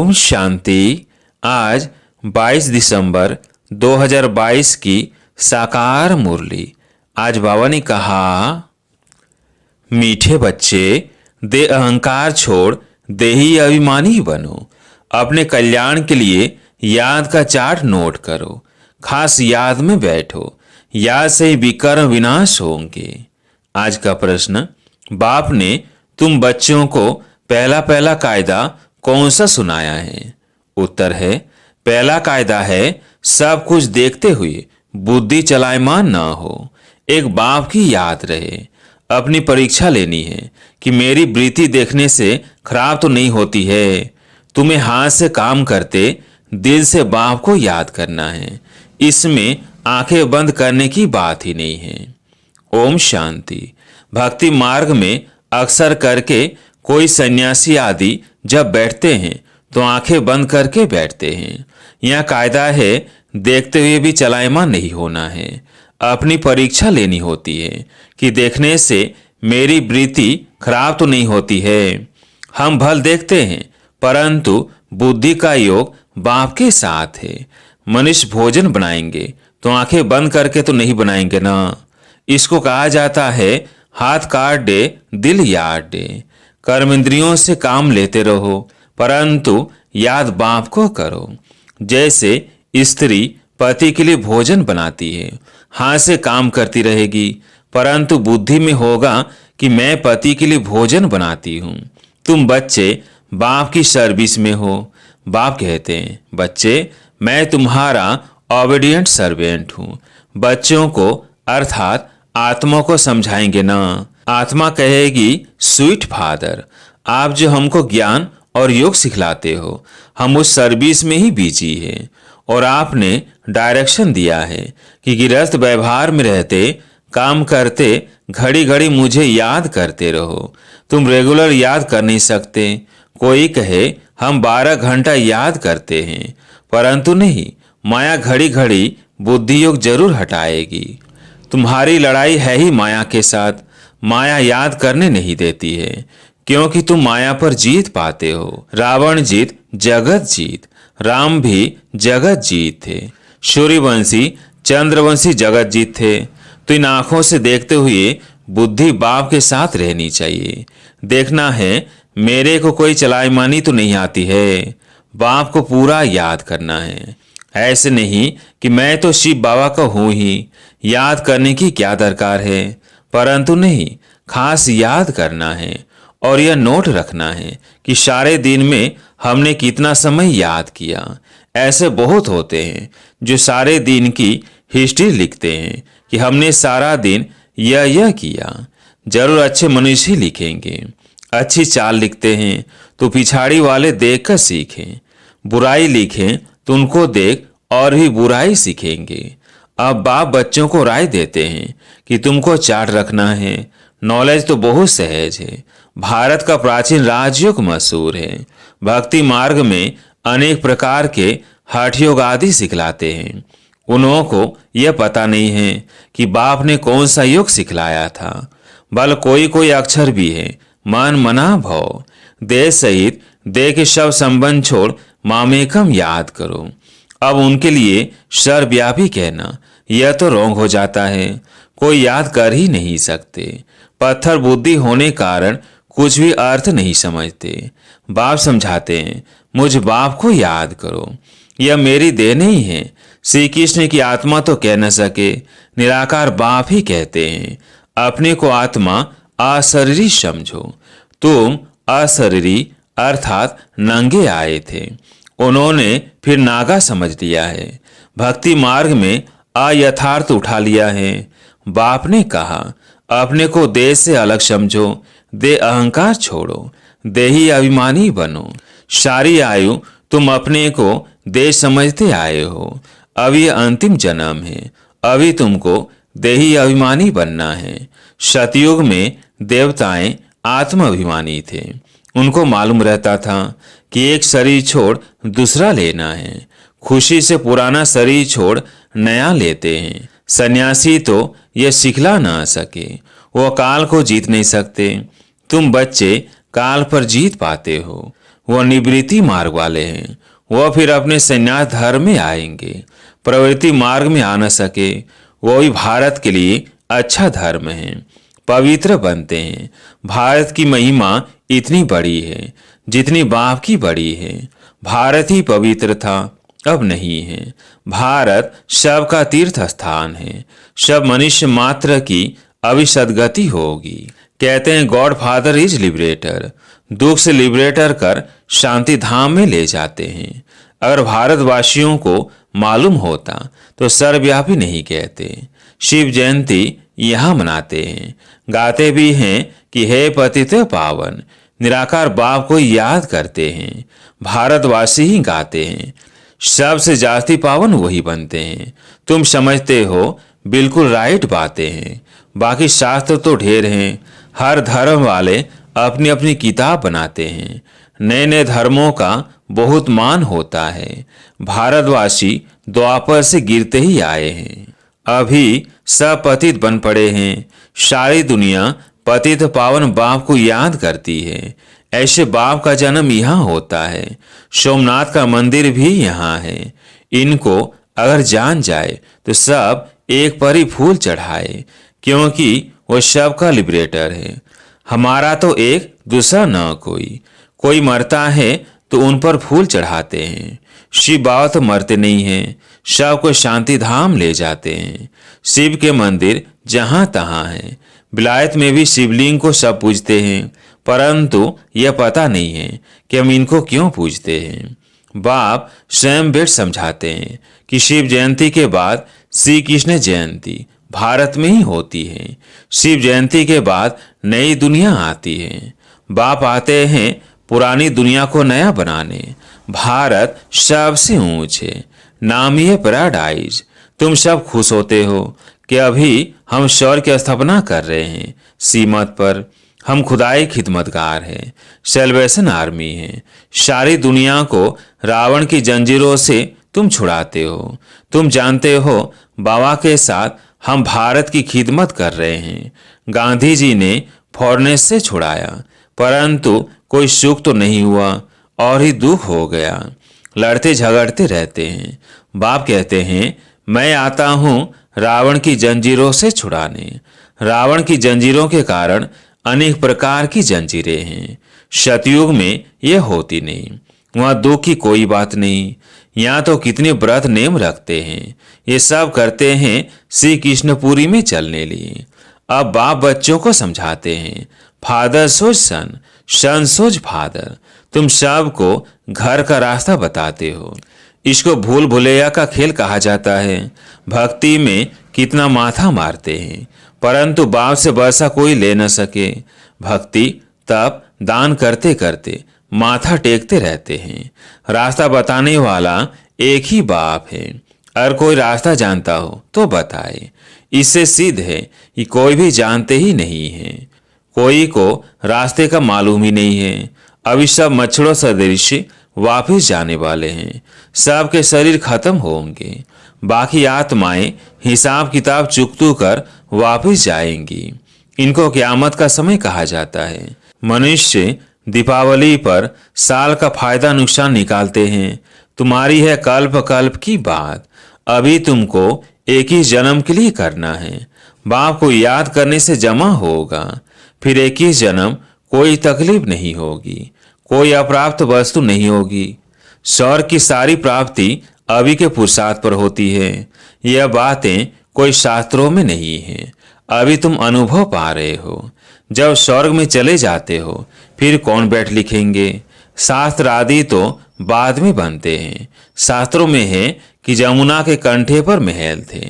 ओम शांति। आज 22 दिसंबर 2022 की साकार मुरली। आज बाबा ने कहा, मीठे बच्चे दे अहंकार छोड़ देही अभिमानी बनो। अपने कल्याण के लिए याद का चार्ट नोट करो। खास याद में बैठो, याद से ही विकर्म विनाश होंगे। आज का प्रश्न, बाप ने तुम बच्चों को पहला पहला कायदा कौन सा सुनाया है? उत्तर है, पहला कायदा है सब कुछ देखते हुए बुद्धि चलायमान न हो। एक बाप की याद रहे। अपनी परीक्षा लेनी है कि मेरी वृत्ति देखने से खराब तो नहीं होती है। तुम्हें हाथ से काम करते दिल से बाप को याद करना है। इसमें आंखें बंद करने की बात ही नहीं है। ओम शांति। भक्ति मार्ग में अक्सर करके कोई सन्यासी आदि जब बैठते हैं तो आंखें बंद करके बैठते हैं। यह कायदा है, देखते हुए भी चलायमान नहीं होना है। अपनी परीक्षा लेनी होती है कि देखने से मेरी वृत्ति खराब तो नहीं होती है। हम भल देखते हैं परंतु बुद्धि का योग बाप के साथ है। मनुष्य भोजन बनाएंगे तो आंखें बंद करके तो नहीं बनाएंगे ना। इसको कहा जाता है, हाथ काट दे दिल याद दे। कर्म इंद्रियों से काम लेते रहो परंतु याद बाप को करो। जैसे स्त्री पति के लिए भोजन बनाती है, हाथ से काम करती रहेगी परंतु बुद्धि में होगा कि मैं पति के लिए भोजन बनाती हूँ। तुम बच्चे बाप की सर्विस में हो। बाप कहते हैं, बच्चे मैं तुम्हारा ओबीडिएंट सर्वेंट हूँ। बच्चों को अर्थात आत्मा को समझाएंगे ना। आत्मा कहेगी, स्वीट फादर, आप जो हमको ज्ञान और योग सिखलाते हो, हम उस सर्विस में ही बिजी है। और आपने डायरेक्शन दिया है कि गृहस्थ व्यवहार में रहते काम करते घड़ी घड़ी मुझे याद करते रहो। तुम रेगुलर याद कर नहीं सकते। कोई कहे हम 12 घंटा याद करते हैं परंतु नहीं, माया घड़ी घड़ी बुद्धि योग जरूर हटाएगी। तुम्हारी लड़ाई है ही माया के साथ। माया याद करने नहीं देती है क्योंकि तुम माया पर जीत पाते हो। रावण जीत जगत जीत। राम भी जगत जीत थे। सूर्यवंशी चंद्रवंशी जगत जीत थे। तो इन आंखों से देखते हुए बुद्धि बाप के साथ रहनी चाहिए। देखना है मेरे को कोई चलायमानी तो नहीं आती है। बाप को पूरा याद करना है। ऐसे नहीं कि मैं तो शिव बाबा का हूं ही, याद करने की क्या दरकार है। परंतु नहीं, खास याद करना है और यह नोट रखना है कि सारे दिन में हमने कितना समय याद किया। ऐसे बहुत होते हैं जो सारे दिन की हिस्ट्री लिखते हैं कि हमने सारा दिन यह किया। जरूर अच्छे मनुष्य ही लिखेंगे। अच्छी चाल लिखते हैं तो पिछाड़ी वाले देखकर सीखें। बुराई लिखें तो उनको देख और भी बुराई सीखेंगे। अब बाप बच्चों को राय देते हैं कि तुमको चार्ट रखना है। नॉलेज तो बहुत सहज है। भारत का प्राचीन राजयोग मशहूर है। भक्ति मार्ग में अनेक प्रकार के हठ योग आदि सिखलाते हैं। उन्हों को यह पता नहीं है कि बाप ने कौन सा योग सिखलाया था। बल कोई कोई अक्षर भी है, मन मना भव। देह सहित देह के सब संबंध छोड़ मामेकम याद करो। अब उनके लिए सर्वव्यापी कहना यह तो रोंग हो जाता है। कोई याद कर ही नहीं सकते। पत्थर बुद्धि होने कारण कुछ भी अर्थ नहीं समझते। बाप समझाते हैं, मुझ बाप को याद करो। यह मेरी देह नहीं है। श्री कृष्ण की आत्मा तो कह न सके, निराकार बाप ही कहते हैं। अपने को आत्मा अशरीरी समझो। तुम अशरीरी अर्थात नंगे आए थे, उन्होंने फिर नागा समझ लिया है। भक्ति मार्ग में अयथार्थ उठा लिया है। बाप ने कहा, अपने को देह से अलग समझो, दे अहंकार छोड़ो, देही अभिमानी बनो। सारी आयु तुम अपने को देह समझते आए हो। अब ये अंतिम जन्म है। अभी तुमको देही अभिमानी बनना है। सतयुग में देवताएं आत्म अभिमानी थे। उनको मालूम रहता था कि एक शरीर छोड़ दूसरा लेना है। खुशी से पुराना शरीर छोड़ नया लेते हैं। सन्यासी तो यह सिखला ना सके। वो काल को जीत नहीं सकते। तुम बच्चे काल पर जीत पाते हो। वह निवृत्ति मार्ग वाले हैं। वह फिर अपने संन्यास धर्म में आएंगे। प्रवृत्ति मार्ग में आ न सके, वह भी भारत के लिए अच्छा धर्म है, पवित्र बनते हैं। भारत की महिमा इतनी बड़ी है जितनी बाप की बड़ी है। भारत ही पवित्र था, अब नहीं है। भारत सबका तीर्थ स्थान है। सब मनुष्य मात्र की अभी सदगति होगी। कहते हैं गॉड फादर इज लिबरेटर, दुख से लिबरेटर कर शांति धाम में ले जाते हैं। अगर भारतवासियों को मालूम होता तो सर्वव्यापी नहीं कहते। शिव जयंती यहाँ मनाते हैं, गाते भी हैं कि हे पतित पावन, निराकार बाप को याद करते हैं। भारतवासी ही गाते हैं, सबसे जास्ती पावन वही बनते हैं। तुम समझते हो, बिल्कुल राइट बातें हैं। बाकी शास्त्र तो ढेर हैं, हर धर्म वाले अपनी अपनी किताब बनाते हैं। नए नए धर्मों का बहुत मान होता है। भारतवासी द्वापर से गिरते ही आए हैं, अभी सब पतित बन पड़े हैं। सारी दुनिया पतित पावन बाप को याद करती है। ऐसे बाप का जन्म यहाँ होता है। सोमनाथ का मंदिर भी यहाँ है। इनको अगर जान जाए तो सब एक पर ही फूल चढ़ाए, क्योंकि वो सबका लिबरेटर है। हमारा तो एक दूसरा न कोई मरता है तो उन पर फूल चढ़ाते हैं। शिव बाबा तो मरते नहीं हैं, सबको शांति धाम ले जाते हैं। शिव के मंदिर जहाँ तहाँ हैं। विलायत में भी शिवलिंग को सब पूजते हैं, परंतु यह पता नहीं है कि हम इनको क्यों पूजते हैं। बाप स्वयं बेट समझाते हैं कि शिव जयंती के बाद श्री कृष्ण जयंती भारत में ही होती है। शिव जयंती के बाद नई दुनिया आती है। बाप आते हैं पुरानी दुनिया को नया बनाने। भारत सबसे ऊंच है, नाम ही है पैराडाइज। तुम सब खुश होते हो कि अभी हम स्वर्ग की स्थापना कर रहे हैं सीमत पर। हम खुदाई खिदमतगार हैं, सेल्वेशन आर्मी है। सारी दुनिया को रावण की जंजीरों से तुम छुड़ाते हो। तुम जानते हो बाबा के साथ हम भारत की खिदमत कर रहे हैं। गांधी जी ने फॉरनेस से छुड़ाया, परंतु कोई सुख तो नहीं हुआ और ही दुख हो गया। लड़ते झगड़ते रहते हैं। बाप कहते हैं मैं आता हूँ रावण की जंजीरों से छुड़ाने। रावण की जंजीरों के कारण अनेक प्रकार की जंजीरें हैं। सतयुग में यह होती नहीं, वहाँ दुख की कोई बात नहीं। यहाँ तो कितने व्रत नेम रखते हैं। ये सब करते हैं श्री कृष्णपुरी में चलने लिए। अब बाप बच्चों को समझाते हैं, फादर सोच सन, सन सोच फादर। तुम सबको घर का रास्ता बताते हो। इसको भूल भुलैया का खेल कहा जाता है। भक्ति में कितना माथा मारते हैं, परंतु बाप से बरसा कोई ले न सके। भक्ति तप दान करते करते माथा टेकते रहते हैं। रास्ता बताने वाला एक ही बाप है। अगर कोई रास्ता जानता हो तो बताए। इससे सिद्ध है कि कोई भी जानते ही नहीं है। कोई को रास्ते का मालूम ही नहीं है। अभी सब मच्छरों सदृश वापिस जाने वाले हैं। सबके शरीर खत्म होंगे, बाकी आत्माएं हिसाब किताब चुकतू कर वापिस जाएंगी। इनको क़यामत का समय कहा जाता है। मनुष्य दीपावली पर साल का फायदा नुकसान निकालते हैं। तुम्हारी है कल्प कल्प की बात। अभी तुमको एक ही जन्म के लिए करना है। बाप को याद करने से जमा होगा, फिर एक ही जन्म, कोई तकलीफ नहीं होगी, कोई अप्राप्त वस्तु नहीं होगी। स्वर्ग की सारी प्राप्ति अभी के पुरुषार्थ पर होती है। यह बातें कोई शास्त्रों में नहीं है, अभी तुम अनुभव पा रहे हो। जब स्वर्ग में चले जाते हो फिर कौन बैठ लिखेंगे। शास्त्र आदि तो बाद में बनते हैं। शास्त्रों में है कि जमुना के कंठे पर महल थे,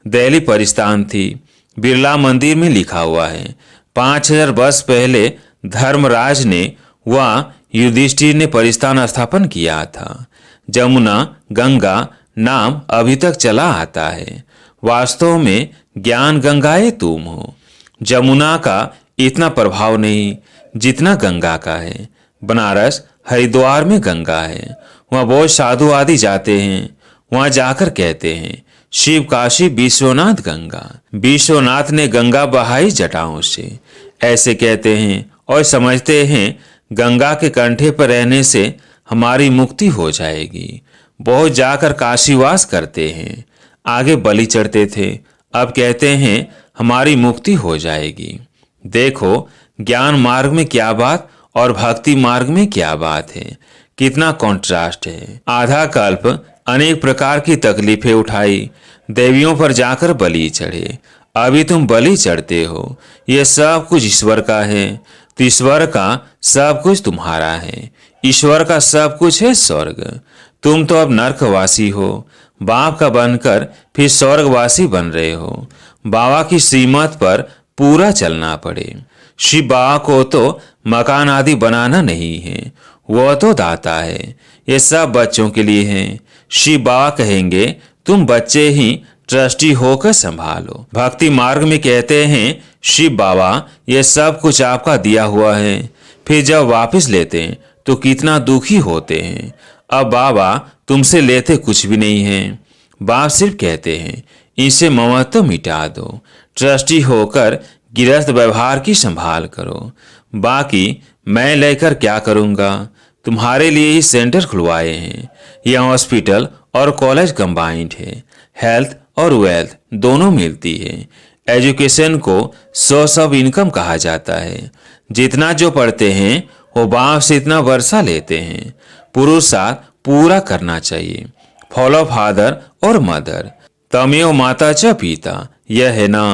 दिल्ली परिस्तान थी। बिरला मंदिर में लिखा हुआ है 5000 वर्ष पहले धर्मराज ने व युधिष्ठिर ने परिस्तान स्थापन किया था। जमुना गंगा नाम अभी तक चला आता है। वास्तव में ज्ञान गंगाए तुम हो। जमुना का इतना प्रभाव नहीं जितना गंगा का है। बनारस हरिद्वार में गंगा है, वहाँ बहुत साधु आदि जाते हैं। वहाँ जाकर कहते हैं शिव काशी विश्वनाथ गंगा। विश्वनाथ ने गंगा बहाई जटाओं से, ऐसे कहते हैं और समझते हैं गंगा के कंठे पर रहने से हमारी मुक्ति हो जाएगी। बहुत जाकर काशीवास करते हैं, आगे बलि चढ़ते थे, अब कहते हैं हमारी मुक्ति हो जाएगी। देखो ज्ञान मार्ग में क्या बात और भक्ति मार्ग में क्या बात है, कितना कॉन्ट्रास्ट है। आधा कल्प अनेक प्रकार की तकलीफें उठाई, देवियों पर जाकर बलि चढ़े, अभी तुम बलि चढ़ते हो। ये सब कुछ ईश्वर का है, तो ईश्वर का सब कुछ तुम्हारा है। ईश्वर का सब कुछ है स्वर्ग। तुम तो अब नरकवासी हो, बाप का बनकर फिर स्वर्गवासी बन रहे हो। बाबा की श्रीमत पर पूरा चलना पड़े। शिव बाबा को तो मकान आदि बनाना नहीं है, वो तो दाता है। ये सब बच्चों के लिए है। शिव बाबा कहेंगे तुम बच्चे ही ट्रस्टी होकर संभालो। भक्ति मार्ग में कहते हैं शिव बाबा ये सब कुछ आपका दिया हुआ है, फिर जब वापस लेते हैं तो कितना दुखी होते हैं। अब बाबा तुमसे लेते कुछ भी नहीं है। बाप सिर्फ कहते हैं इसे ममत्व मिटा दो, ट्रस्टी होकर गृहस्थ व्यवहार की संभाल करो, बाकी मैं लेकर क्या करूँगा। तुम्हारे लिए ही सेंटर खुलवाए हैं। यह हॉस्पिटल और कॉलेज कंबाइंड है, हेल्थ और वेल्थ दोनों मिलती है। एजुकेशन को सोर्स ऑफ इनकम कहा जाता है। जितना जो पढ़ते हैं वो बाप से इतना वर्षा लेते हैं। पुरुषार्थ पूरा करना चाहिए। फॉलो फादर और मदर, तमेव माता च पिता, यह है ना।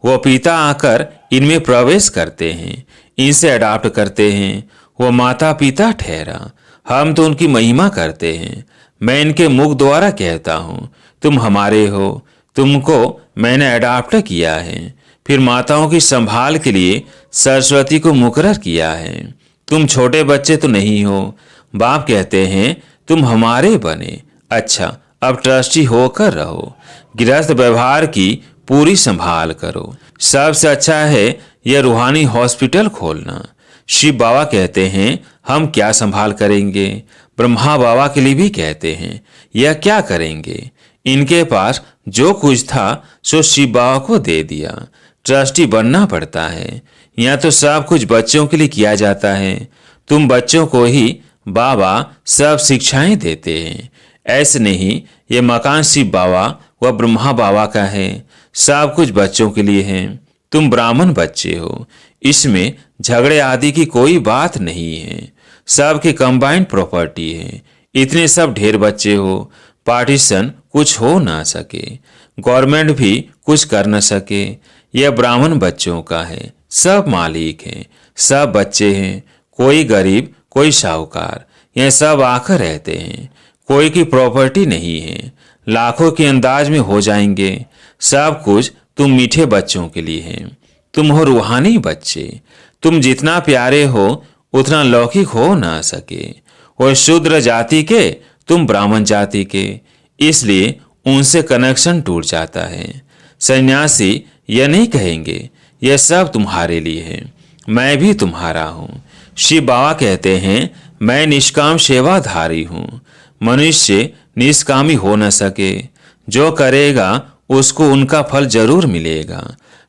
वो पिता आकर इनमें प्रवेश करते हैं, इनसे अडॉप्ट करते हैं। वो माता पिता ठहरा, हम तो उनकी महिमा करते हैं। मैं इनके मुख द्वारा कहता हूँ तुम हमारे हो, तुमको मैंने अडॉप्ट किया है। फिर माताओं की संभाल के लिए सरस्वती को मुकर्रर किया है। तुम छोटे बच्चे तो नहीं हो। बाप कहते हैं तुम हमारे बने। अच्छा अब ट्रस्टी होकर रहो, गृहस्थ व्यवहार की पूरी संभाल करो। सबसे अच्छा है यह रूहानी हॉस्पिटल खोलना। शिव बाबा कहते हैं हम क्या संभाल करेंगे। ब्रह्मा बाबा के लिए भी कहते हैं यह क्या करेंगे। इनके पास जो कुछ था सो शिव बाबा को दे दिया। ट्रस्टी बनना पड़ता है। यहाँ तो सब कुछ बच्चों के लिए किया जाता है। तुम बच्चों को ही बाबा सब शिक्षाएं देते हैं। ऐसे नहीं ये मकान शिव बाबा व ब्रह्मा बाबा का है, सब कुछ बच्चों के लिए है। तुम ब्राह्मण बच्चे हो, इसमें झगड़े आदि की कोई बात नहीं है। सबकी कंबाइंड प्रॉपर्टी है। इतने सब ढेर बच्चे हो, पार्टीशन कुछ हो ना सके, गवर्नमेंट भी कुछ कर न सके। यह ब्राह्मण बच्चों का है, सब मालिक हैं, सब बच्चे हैं। कोई गरीब कोई साहूकार, यह सब आकर रहते हैं। कोई की प्रॉपर्टी नहीं है। लाखों के अंदाज में हो जाएंगे। सब कुछ तुम मीठे बच्चों के लिए है। तुम हो रूहानी बच्चे। तुम जितना प्यारे हो उतना लौकिक हो ना सके। वो शूद्र जाति के, तुम ब्राह्मण जाति के, इसलिए उनसे कनेक्शन टूट जाता है। सन्यासी यह नहीं कहेंगे यह सब तुम्हारे लिए है, मैं भी तुम्हारा हूँ। शिव बाबा कहते हैं मैं निष्काम सेवाधारी हूँ। मनुष्य निष्कामी हो न सके, जो करेगा उसको उनका फल जरूर मिलेगा।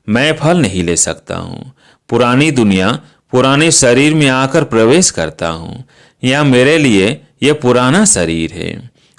मैं फल नहीं ले सकता हूँ। पुरानी दुनिया पुराने शरीर में आकर प्रवेश करता हूँ। यह मेरे लिए यह पुराना शरीर है।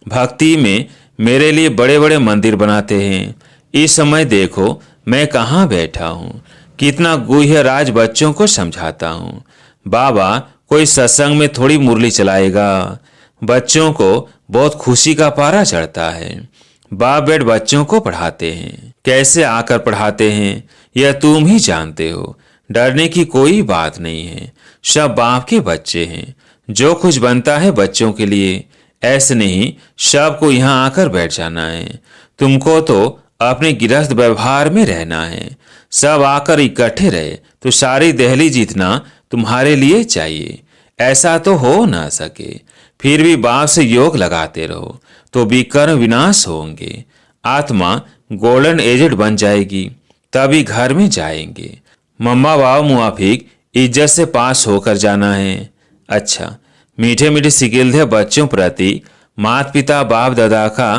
भक्ति में मेरे लिए बड़े बड़े मंदिर बनाते हैं। इस समय देखो मैं कहाँ बैठा हूँ, कितना गुह्य राज बच्चों को समझाता हूँ। बाबा कोई सत्संग में थोड़ी मुरली चलाएगा। बच्चों को बहुत खुशी का पारा चढ़ता है। बाप बेट बच्चों को पढ़ाते हैं। कैसे आकर पढ़ाते हैं यह तुम ही जानते हो। डरने की कोई बात नहीं है। सब बाप के बच्चे हैं। जो कुछ बनता है बच्चों के लिए। ऐसे नहीं सबको यहाँ आकर बैठ जाना है। तुमको तो अपने गृहस्थ व्यवहार में रहना है। सब आकर इकट्ठे रहे तो सारी दहली जीतना तुम्हारे लिए चाहिए। ऐसा तो हो ना सके। फिर भी बाप से योग लगाते रहो तो विकर्म विनाश होंगे। आत्मा गोल्डन एजेड बन जाएगी, तभी घर में जाएंगे। मम्मा बाबा मुआफिक इज्जत से पास होकर जाना है। अच्छा मीठे मीठे सिकिलधे बच्चों प्रति माता पिता बाप दादा का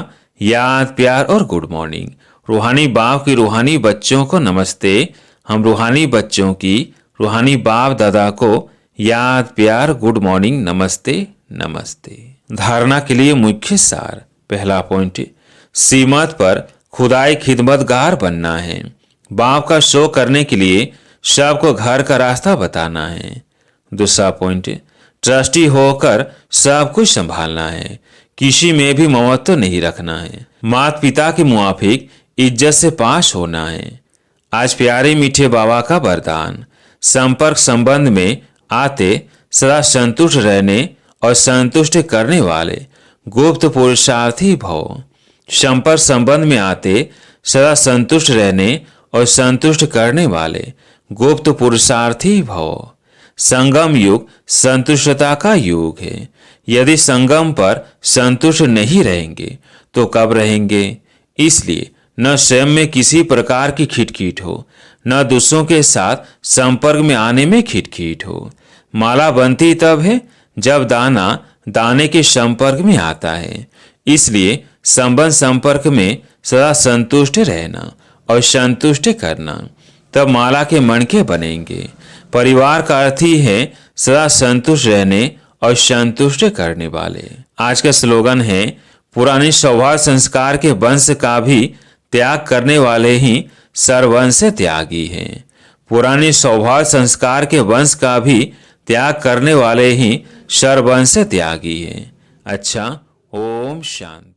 याद प्यार और गुड मॉर्निंग। रूहानी बाप की रूहानी बच्चों को नमस्ते। हम रूहानी बच्चों की रूहानी बाप दादा को याद, प्यार, गुड मॉर्निंग, नमस्ते नमस्ते। धारणा के लिए मुख्य सार। पहला पॉइंट, सीमत पर खुदाई खिदमतगार बनना है। बाप का शो करने के लिए सबको घर का रास्ता बताना है। दूसरा पॉइंट, ट्रस्टी होकर सब कुछ संभालना है, किसी में भी ममत्व नहीं रखना है। माता पिता के मुआफिक इज्जत से पास होना है। आज प्यारे मीठे बाबा का वरदान, संपर्क संबंध में आते सदा संतुष्ट रहने और संतुष्ट करने वाले गुप्त पुरुषार्थी भव। संपर्क संबंध में आते सदा संतुष्ट रहने और संतुष्ट करने वाले गुप्त पुरुषार्थी भव। संगम युग संतुष्टता का युग है। यदि संगम पर संतुष्ट नहीं रहेंगे तो कब रहेंगे? इसलिए न स्वयं में किसी प्रकार की खिटखिट हो, न दूसरों के साथ संपर्क में आने में खिटखिट हो। माला बनती तब है जब दाना दाने के संपर्क में आता है। इसलिए संबंध संपर्क में सदा संतुष्ट रहना और संतुष्ट करना, तब माला के मणके बनेंगे। परिवार का अर्थ ही है सदा संतुष्ट रहने और संतुष्ट करने वाले। आज का स्लोगन है, पुराने स्वभाव संस्कार के वंश का भी त्याग करने वाले ही सर्वंश त्यागी हैं। पुराने स्वभाव संस्कार के वंश का भी त्याग करने वाले ही सर्वंश त्यागी हैं। अच्छा, ओम शांति।